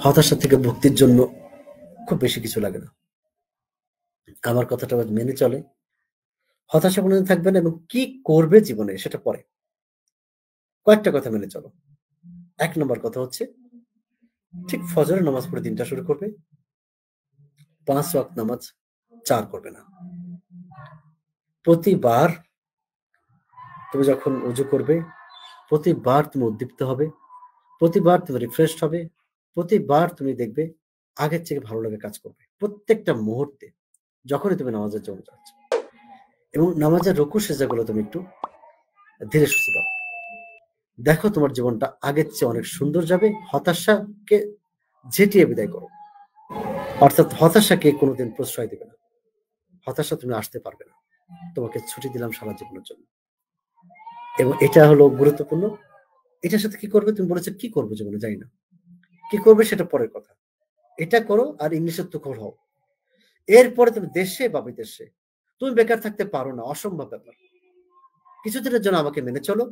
হতাশা থেকে মুক্তির জন্য খুব বেশি কিছু লাগে না। আমার কথাটা মেনে চলে। হতাশা কোনদিন থাকবে না এবং কি করবে জীবনে সেটা পরে। কয়েকটা কথা মেনে চলো। ১ নম্বর কথা হচ্ছে ঠিক ফজরের নামাজ পড়ে দিনটা শুরু করবে। ৫ ওয়াক্ত নামাজ ৪ করবে না। প্রতিবার তুমি যখন ওযু করবে, প্রতিবার তুমি উদ্দীপ্ত হবে, প্রতিবার তুমি রিফ্রেশড হবে, প্রতিবার তুমি দেখবে আগের থেকে ভালো লাগা কাজ করবে। প্রত্যেকটা মুহূর্তে যখনই তুমি নামাজের জন্য যাচ্ছ এবং নামাজের রুকু সেজদাগুলো তুমি একটু ধীরে সুস্থে দাও। দেখো তোমার জীবনটা আগের চেয়ে অনেক সুন্দর যাবে। হতাশাকে ঝেঁটিয়ে বিদায় করো। অর্থাৎ হতাশাকে কোনোদিন প্রশ্রয় দিবে না। হতাশা তুমি আসতে পারবে না। তোমাকে ছুটি দিলাম সারা জীবনের জন্য। এবং এটা হলো গুরুত্বপূর্ণ। এটার সাথে কি করবে? তুমি বলেছো কি করব জীবনে জানি না। কি করবে সেটা পরের কথা। এটা করো আর ইংলিশের তুখোড় হও। এরপরে তুমি দেশে বা বিদেশে তুমি বেকার থাকতে পারো না, অসম্ভব ব্যাপার। কিছুদিনের জন্য আমাকে মেনে চলো।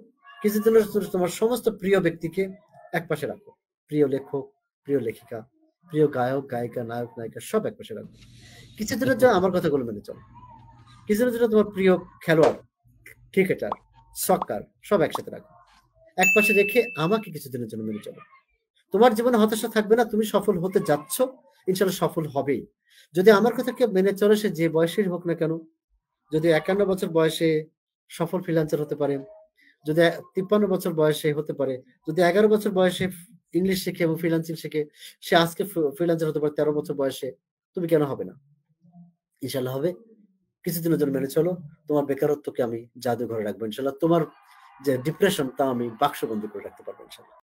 কিছুদিনের জন্য তোমার সমস্ত প্রিয় ব্যক্তিকে একপাশে রাখো। প্রিয় লেখক, প্রিয় লেখিকা, প্রিয় গায়ক, গায়িকা, নায়ক, নায়িকা সব একপাশে রাখো। কিছুদিনের জন্য আমার কথাগুলো মেনে চলো। কিছুদিনের জন্য তোমার প্রিয় খেলোয়াড়, ক্রিকেটার, সক্কার সব একসাথে রাখো। একপাশে রেখে আমাকে কিছুদিনের জন্য মেনে চলো। তোমার জীবনে হতাশা থাকবে না। তুমি সফল হতে যাচ্ছ, ইনশাআল্লাহ সফল হবেই। যদি আমার কথা কেউ মেনে চলে সে যে বয়সেরই হোক না কেন, যদি ৫১ বছর বয়সে সফল ফ্রিল্যান্সার হতে পারে, যদি ৫৩ বছর বয়সে হতে পারে, যদি ১১ বছর বয়সে ইংলিশ শিখে এবং ফ্রিল্যান্সিং শিখে সে আজকে ফ্রিল্যান্সার হতে পারে ১৩ বছর বয়সে, তুমি কেন হবে না? ইনশাআল্লাহ হবে। কিছুদিনের জন্য মেনে চলো। তোমার বেকারত্বকে আমি জাদুঘরে রাখবো ইনশাআল্লাহ। তোমার যে ডিপ্রেশন তা আমি বাক্সবন্দী করে রাখতে পারবো ইনশাআল্লাহ।